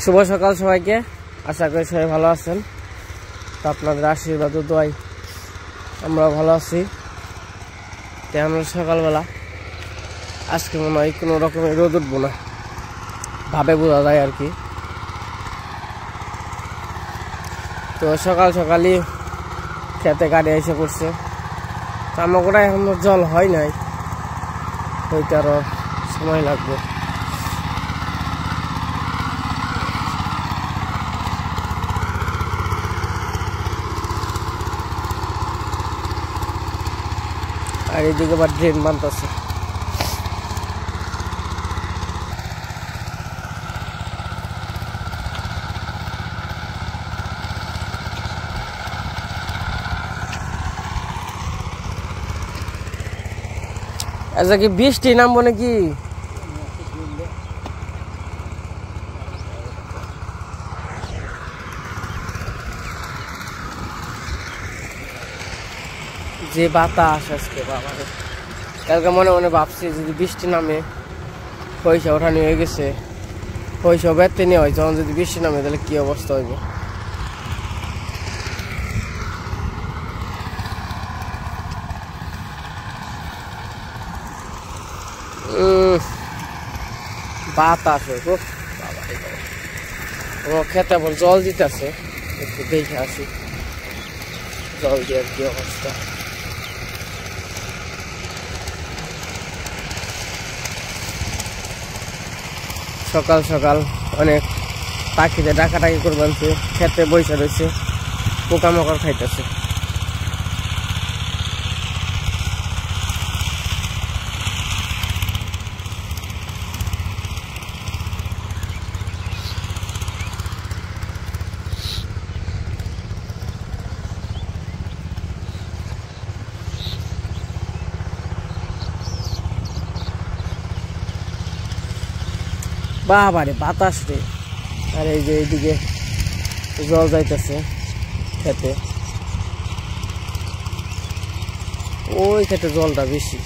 শুভ সকাল সবাইকে, আশা করি সবাই ভালো আছেন। তো আপনাদের আশীর্বাদ ও দোয়ায় আমরা ভালো আছি। তো আমরা সকালবেলা আজকে মনে হয় কোনো রকমের রোদ উঠবো না, ভাবে বোঝা যায় আর কি। তো সকাল সকালই খেতে গাড়ি এসে পড়ছে। তো আমার গোটা এখনো জল হয় নাই, হইতে আরো সময় লাগবে। আর এদিকে আবার ড্রেন বানতেছে। আচ্ছা, কি বৃষ্টি নামবো নাকি? যে বাতাস আজকে বাবারে, কালকে মনে মনে ভাবছি যদি বৃষ্টি নামে পয়সা ওঠানি হয়ে গেছে, পয়সা বেড়তে নেওয়া হয়, যখন যদি বৃষ্টি নামে তাহলে কি অবস্থা হইব। বাতাস খেতে বল জল দিতেছে, একটু দেখে আসি জল দেওয়ার কি অবস্থা। সকাল সকাল অনেক পাখিদের ডাকাডাকি করে বানছে, খেতে বসে রয়েছে, পোকামাকড় খাইতেছে। বাবারে বাতাস রে! আর এই যে এইদিকে জল যাইতেছে খেতে, ওই খেতে জলটা বেশি।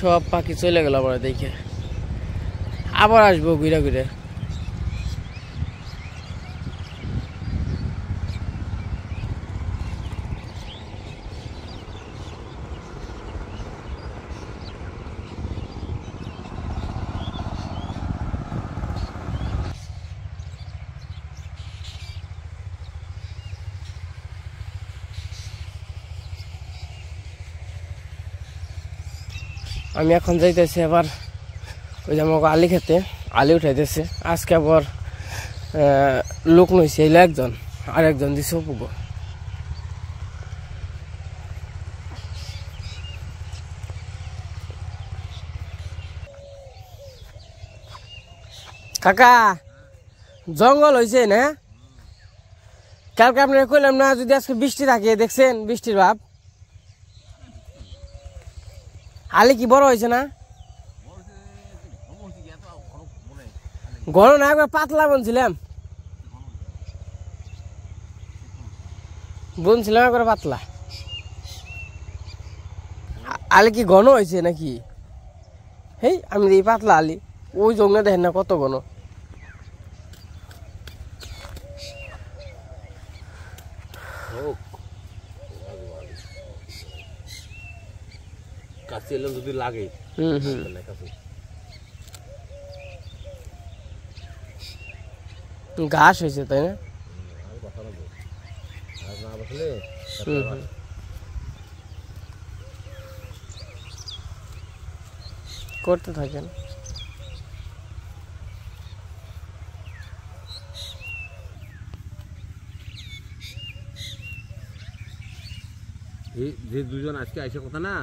সব পাখি চলে গেল, আবার দেখে আবার আসবো ঘুরে ঘুরে। আমি এখন যাইতেছি আবার ওই যে আমাকে আলি খেতে, আলি উঠাইতেছে। আজকে আবার লোক নইছে, এলো একজন, আর একজন দিছে অপুগ। কাকা, জঙ্গল হয়েছে না? কালকে আপনারা কইলাম না যদি আজকে বৃষ্টি থাকে, দেখছেন বৃষ্টির ভাব। আলি কি বড় হয়েছে না? ঘন না, একবার পাতলা বুনছিলাম একবার পাতলা। আলি কি ঘন হয়েছে নাকি? হেই, আমি এই পাতলা আলি, ওই জঙ্গলে দেখেন না কত ঘন। যদি লাগে ঘাস হয়েছে, তাই না? করতে থাকেন। যে দুজন আজকে আইসে কথা না,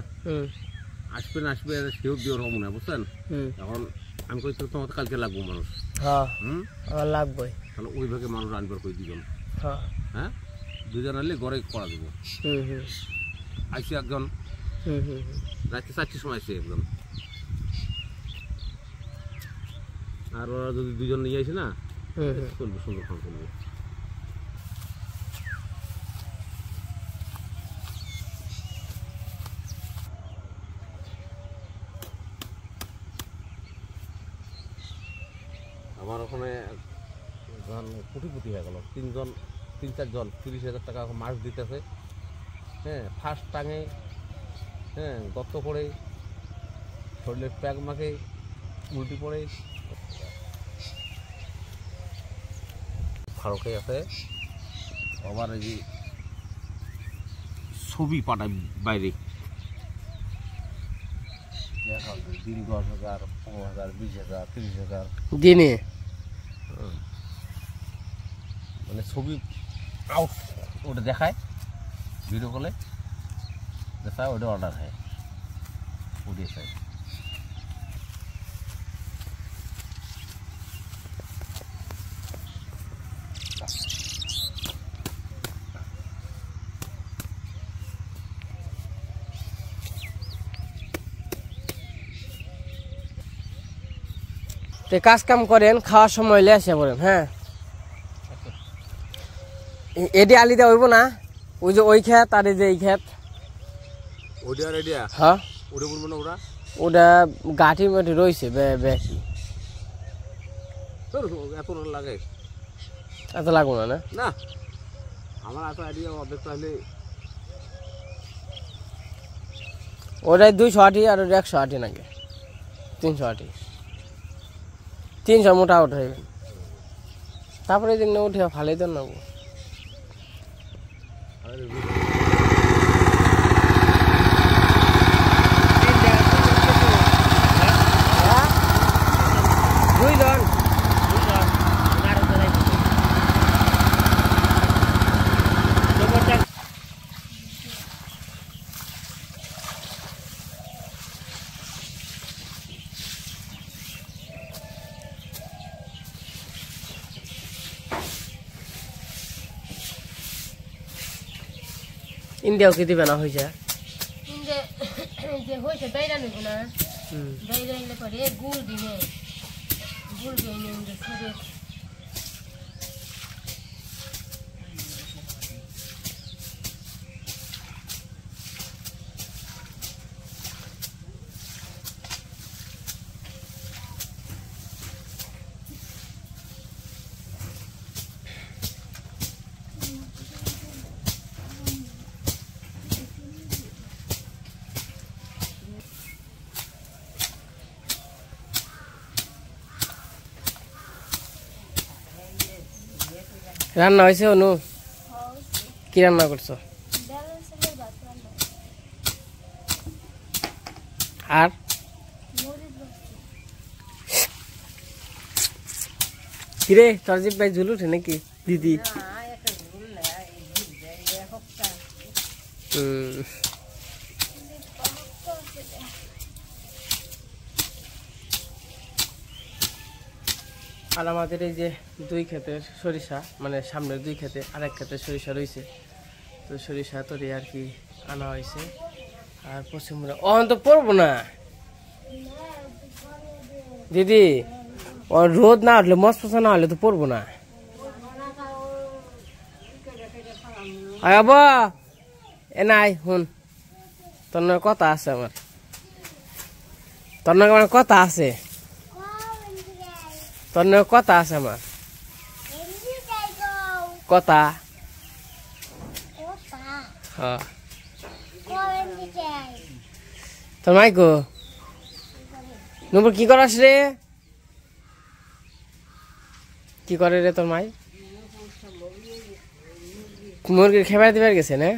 আসবে না আসবে সেও বিয়ে হবো না, বুঝছেন? এখন আমি কই তোমার কালকে লাগবো মানুষ। হ্যাঁ, আমার লাগবে। তাহলে ওই ভাগে মানুষ আনবার কই দুজন। হ্যাঁ, দুজন আনলে ঘরে করা দেবো। আইসি একজন রাতে 4টার সময় আসে একজন। আর ওরা যদি দুজন নিয়ে আসে না চলবে, সুন্দর খাওয়া চলবে। আমার ওখানে কোটিপতি হয়ে গেল, 3-4 জন 30,000 টাকা মাছ দিতেছে। হ্যাঁ, ফার্স্ট টাঙে, হ্যাঁ, গর্ত করে শরীরের প্যাক মাখে উল্টি পড়ে ফারুকে আছে। আবার এই যে ছবি পাঠায় বাইরে, দিন 10,000, 15,000, 20,000, 30,000 দিনে, মানে ছবি আউট ওটা দেখায়, ভিডিও কলে দেখায়, ওটা অর্ডার হয়, ওটাই চাই। কাজ কাম করেন, খাওয়ার সময় হইলে আসে পড়েন। হ্যাঁ, এডি আলি দেওয়া হইব না, ওই যে ওই ক্ষেত আর এই যে এই ক্ষেত, হ্যাঁ ওটা গাঠি মাটি রয়েছে বেশি, এত লাগে, এত লাগবো না। না আমার এত আইডিয়া অর্ধেক তাহলে ওটাই 280 আর ওটা 180 নাকি 380, 300 মোটা উঠে তারপরে দিন উঠে ভালোই তো নেবো। ইন্ডিয়াও কি দিবে না হয়েছে? যে হয়েছে বাইরা নেব না, বাইরা নিলে পরে গুড় দিবে, গুড় দিয়ে নিয়ে ছড়ে। রান্না হয়েছে অনু? কি রান্না করছো? আর কিরে তোর জিপ ভাই ঝুল উঠে নাকি দিদি? আর আমাদের এই যে 2 ক্ষেতের সরিষা, মানে সামনের 2 ক্ষেতে আরেক ক্ষেতের সরিষা রয়েছে, তো সরিষা তরি আর কি আনা হয়েছে। আর পশ্চিমবঙ্গ অহন তো পড়বো না দিদি, রোদ না উঠলে মশা না হলে তো পড়বো না। আবা এ নাই হুন, তোর নাকি কথা আছে, আমার তোর নাকি আমার কথা আছে, তোর নাকি কথা আছে আমার কথা। হ্যাঁ তোর মাইকো নম্বর কি করাস রে? কি করে রে তোর মাই? মুরগির খেবার দিবার গেছে না?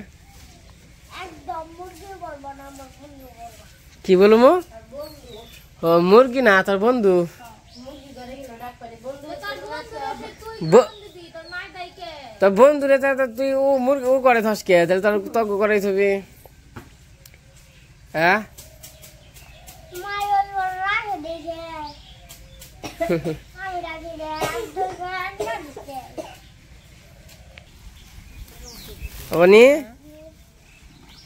কি বলুম? ও মুরগি না, তোর বন্ধু। তোর বন্ধু রে, তুই ও মুরগি ও করে থসকে, তাহলে তোর তর্ক করে ছবি। হ্যাঁ বনি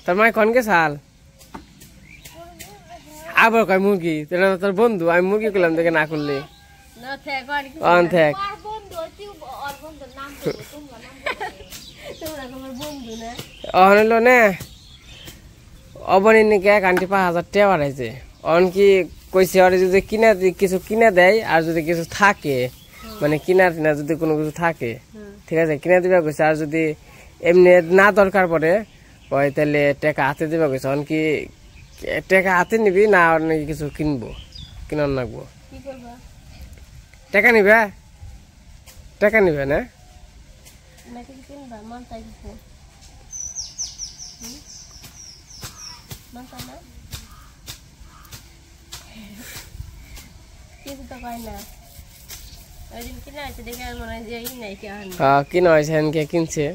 তোর মাই কনকে সাল আবার কয় মুরগি, তোর বন্ধু। আমি মুরগি করলাম তোকে না করলে না থাক আর কি অন থাক আর বন্ধু তুই আর বন্ধুর নাম বলো তোমরা নাম বলো তোমরা আমার বন্ধু না অন হলো না অবনী নাকি এক আন্টি 5,000 টাকা বাড়াইছে অন কি কইছে আর যদি কিছু কিনা দেয় আর যদি কিছু থাকে মানে কিনা যদি কোনো কিছু থাকে ঠিক আছে কিনা দিবা কইছে আর যদি এমনি না দরকার পড়ে ওই তাহলে টাকা হাতে দিবা কইছে অন কি টাকা হাতে নিবি না আর নাকি কিছু কিনবো কিনার লাগবো কি করবা টাকা নিবে না নাকি কিনবা মন চাই কিছু মন চাই না কিছু তো পাই না ওই দিন কিনা আছে দেখে আর মনে হয় যে এই নাই কি আর কিনা হয়েছে এনকে কিনছে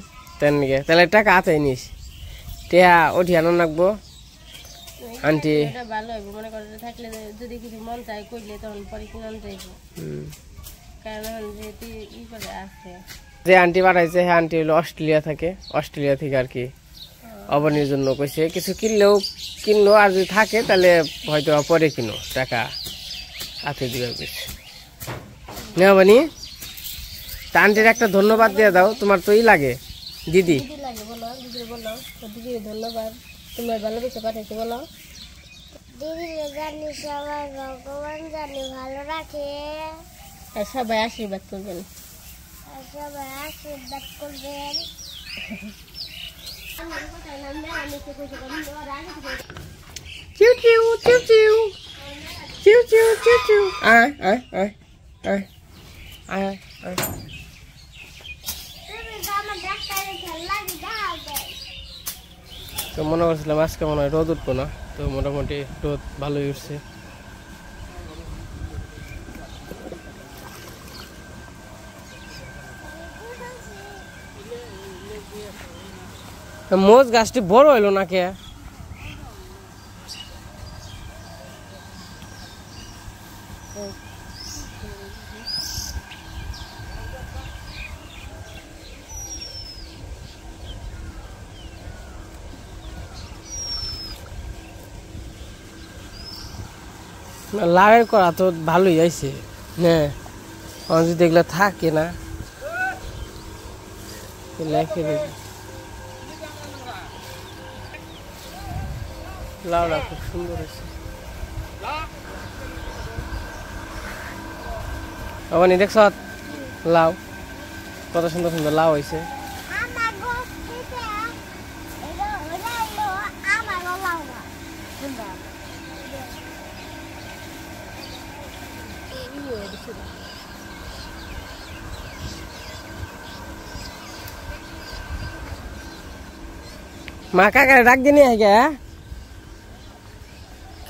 তেনকে তাহলে টাকা হাতে নিস টিয়া উঠিয়ানো লাগবো আন্টি এটা ভালো হবে মনে করে থাকলে যদি কিছু মন চাই কইলে তখন পরে কিনে আনতে যাইব কারণ যেহেতু ই করে আছে যে আন্টি পাঠাইছে হ্যাঁ আন্টি হলো অস্ট্রেলিয়া থেকে আর কি অবনীর জন্য কইছে কিছু কিনলো আর যদি থাকে তাহলে হয়তো পরে কিনো টাকা হাতে দিবে বেশি না অবনী তা আন্টির একটা ধন্যবাদ দিয়ে দাও তোমার তো ই লাগে দিদি দিদি লাগে বলো দিদি বলো দিদি ধন্যবাদ তোমার ভালোবেসে পাঠাইছে বলো দিদি জানি সবাই ভগবান জানি ভালো রাখে আর সবাই আশীর্বাদ করবেন আর সবাই আশীর্বাদ করবেন চিউ চিউ চিউ চিউ চিউ চিউ চিউ চিউ আয় আয় আয় আয় আয় আয় তুমি তো আমার ডাক্তারের খেলা দাও তো মনে করছিলাম আজকে মনে হয় রোদ উঠবো না তো মোটামুটি রোদ ভালোই উঠছে মোজ গাছটি বড় হইলো না কে লাভের করা তো ভালোই আইছে হ্যাঁ যদি দেখলে থাকে না লেখে দেখি লাউটা খুব সুন্দর হয়েছে আবার দেখছ লাউ কত সুন্দর সুন্দর লাউ হয়েছে আমার গোস খেতে এটা হলো আমার লাউ না সুন্দর মা কাকারে ডাক দিয়ে নিয়ে আগে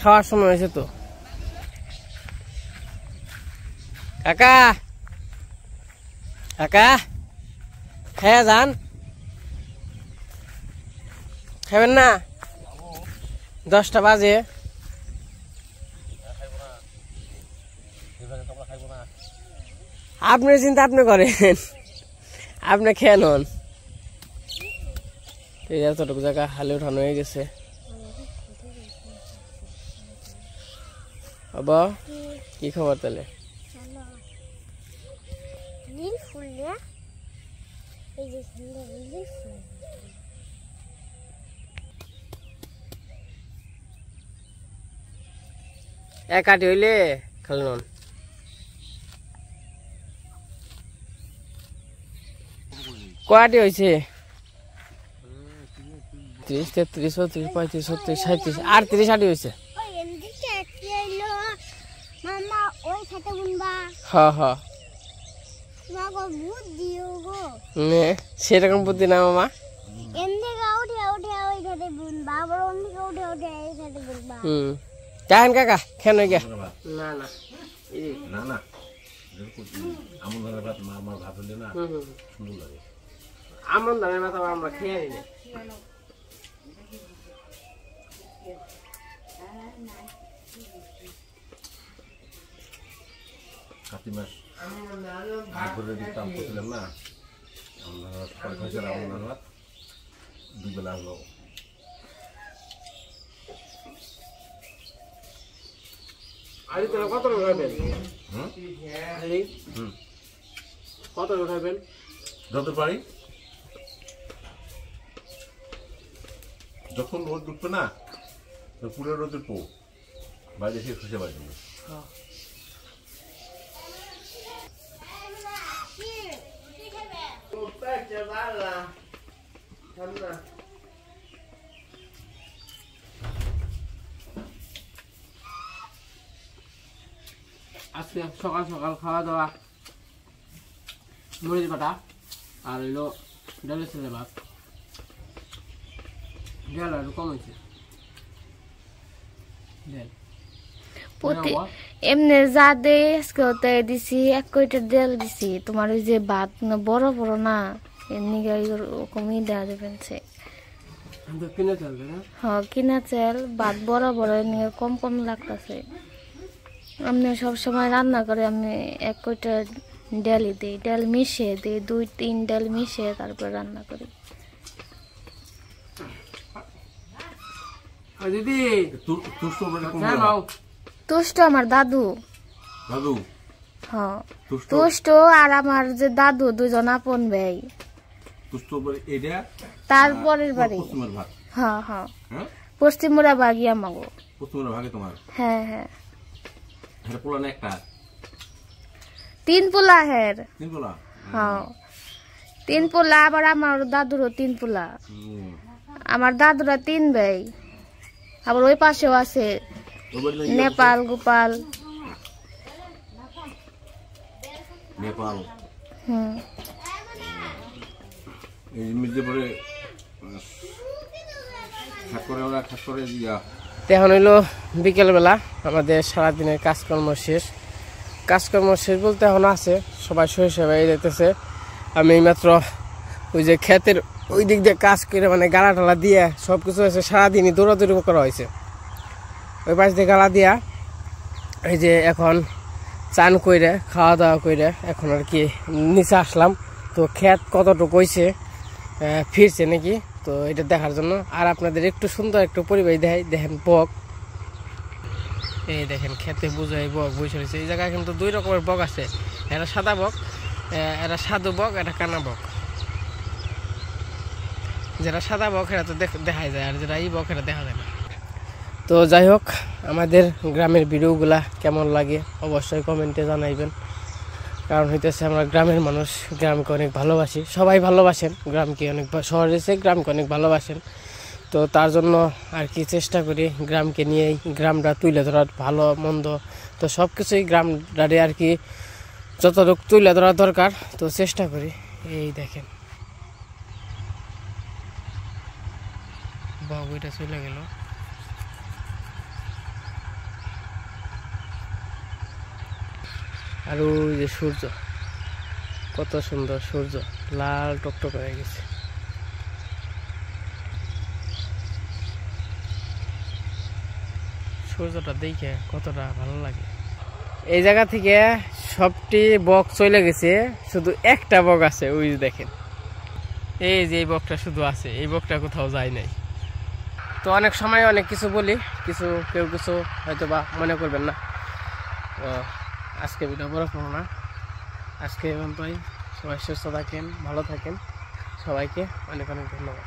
খাওয়ার সময় হয়েছে তো কাকা কাকা খেয়ে যান খাবেন না 10টা বাজে আপনার চিন্তা আপনি করেন আপনি খেয়ে নন এই এতটুকু জায়গা হালে উঠানো হয়ে গেছে বাবা কি খবর তাহলে নীল ফুল না এই যে সুন্দর নীল ফুল এক কাটি হইলে খালি নন কয়টি হয়েছে 30, 33, 34, 35, 36, 37, 38 আটি হয়েছে ওই এমদিকে কি হইলো মামা ওই খেতে বুনবা হ্যাঁ হ্যাঁ মাগো ভূত দিও গো নে সেরকম বুদ্ধি না মামা এমদিকে উঠে উঠে ওই খেতে বুনবা আবার অন্যদিকে উঠে উঠে এই খেতে বুনবা কেন কাকা কেন গে না না না না আমন ধানের ভাত মার ভাত হলে না সুন্দর লাগে আমন ধানের ভাত আমরা খেয়ে নিই কাতি মাস ঘুরে দিতাম করছিলাম না আমন ধানের ভাত দুবেলা হলো আজ তোরা কত খাবেন এই কত উঠাবেন? যত পারি, যখন রোদ উঠবে না পুরো রোদের পো বাইরে এসে খুশি বাজে আজকে সকাল সকাল খাওয়া দাওয়া মরিচ বাটা আর হইলো ডালের ছেলে ভাত। ডাল আর কম হয়েছে এমনি যা দে আজকে তাই দিছি, 1 কইটা তেল দিছি। তোমার ওই যে ভাত বড় বড় না, এমনি কমই দেওয়া যাবে। কিনে চলবে না? হ্যাঁ কিনা চাল, ভাত বড় বড় নিয়ে কম কম লাগতেছে। আমি সবসময় রান্না করে আমি 1 কইটা ডালি দিই, ডাল মিশিয়ে দিই, 2-3 ডাল মিশিয়ে তারপর রান্না করি। দিদি তুষ্ট আমার দাদু, দাদু হ্যাঁ তুষ্ট আর আমার যে দাদু দুজন আপন ভাই। তারপরের বাড়ি হ্যাঁ হ্যাঁ পশ্চিমরা বাগি আমাগো। হ্যাঁ হ্যাঁ 3 পোলা হের। হ্যাঁ 3 পোলা, আবার আমার দাদুরও 3 পোলা। আমার দাদুরা 3 ভাই, আবার ওই পাশেও আছে নেপাল গোপাল। নেপাল এখন হইলো বিকেলবেলা, আমাদের সারাদিনের কাজকর্ম শেষ। কাজকর্ম শেষ বলতে এখন আছে সবাই শৈশবে যেতেছে। আমি মাত্র ওই যে ক্ষেতের ওই দিক দিয়ে কাজ করে মানে গালা টালা দিয়ে সব কিছু হয়েছে, সারাদিনই দৌড়াদৌড়ি করা হয়েছে। ওই পাশ দিয়ে গালা দিয়া এই যে এখন চান করে খাওয়া দাওয়া করে এখন আর কি নিচে আসলাম। তো ক্ষেত কতটুকু হয়েছে, ফিরছে নাকি, তো এটা দেখার জন্য। আর আপনাদের একটু সুন্দর একটু পরিবেশ দেখাই। দেখেন বক, এই দেখেন খেতে বুঝাই বক বসে রয়েছে। এই জায়গায় কিন্তু 2 রকমের বক আছে, এটা সাদা বক, এটা সাধু বক, এটা কানা বক। যেটা সাদা বক এটা তো দেখাই যায়, আর যেটা এই বক এটা দেখা যায় না। তো যাই হোক, আমাদের গ্রামের ভিডিওগুলা কেমন লাগে অবশ্যই কমেন্টে জানাইবেন। কারণ হইতেছে আমরা গ্রামের মানুষ, গ্রামকে অনেক ভালোবাসি, সবাই ভালোবাসেন গ্রামকে অনেক, শহরে এসে গ্রামকে অনেক ভালোবাসেন। তো তার জন্য আর কি চেষ্টা করি গ্রামকে নিয়েই, গ্রামটা তুলে ধরার, ভালো মন্দ তো সব কিছুই গ্রামটারে আর কি যতটুকু তুলে ধরা দরকার তো চেষ্টা করি। এই দেখেন বাবুটা চলে গেল। আর ওই যে সূর্য, কত সুন্দর সূর্য, লাল টকটক হয়ে গেছে। সূর্যটা দেখে কতটা ভালো লাগে। এই জায়গা থেকে সবটি বক চলে গেছে, শুধু একটা বক আছে, ওই দেখেন এই যে এই বকটা শুধু আছে, এই বকটা কোথাও যায় নাই। তো অনেক সময় অনেক কিছু বলি, কেউ কিছু হয়তো বা মনে করবেন না। তো আজকে ভিডিও বড় করবো না, আজকে এমনটাই। সবাই সুস্থ থাকেন, ভালো থাকেন, সবাইকে অনেক অনেক ধন্যবাদ।